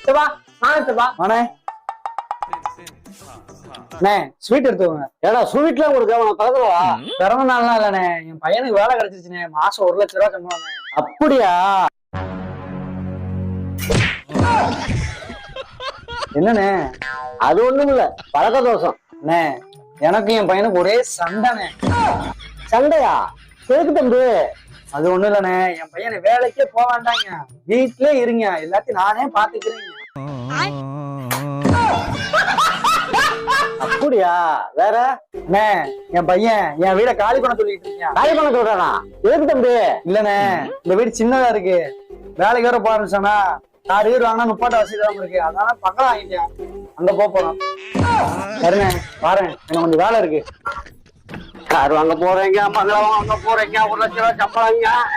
சபா சபா அண்ணே அண்ணே ஸ்வீட் எடுத்துக்கோங்க. ஏடா ஸ்வீட்லாம் கொடுக்க பக்கத்துல பிறந்த நாள்லாம் இல்லண்ணே, என் பையனுக்கு வேலை கிடைச்சிருச்சுண்ணே. மாசம் 1,00,000 சம்பளம். அப்படியா? என்னண்ணே? அது ஒண்ணும் இல்ல, பழக்க தோஷம். அண்ணே எனக்கு என் பையனுக்கு ஒரே சண்டைண்ணே. சண்டையா? எதுக்கு தம்பி? அது ஒண்ணும் இல்லண்ணே, என் பையனை வேலைக்கே போக வேண்டாங்க, வீட்லயே இருங்க, எல்லாத்தையும் நானே பாத்துக்கிறேங்க. அப்படியா? வேற? அண்ணே என் பையன் என் வீட காலி பண்ண சொல்லிட்டு இருக்கேன். காலி பண்ண சொல்றானா? எதுக்கு தம்பி? இல்லண்ணே, இந்த வீடு சின்னதா இருக்கு, வேலைக்கு வேற போக ஆரம்பிச்சானா 6 வீடு வாங்கினா 30 வசதி தான் இருக்கு, அதனால பக்கம் வாங்கிட்டேன், அங்க போறோம். சரிண்ணே பாருங்க, எனக்கு கொஞ்சம் வேலை இருக்கு. கார் வாங்க போறீங்க, மங்களம் வாங்க போறீங்க, 1,00,000 சம்பளம்.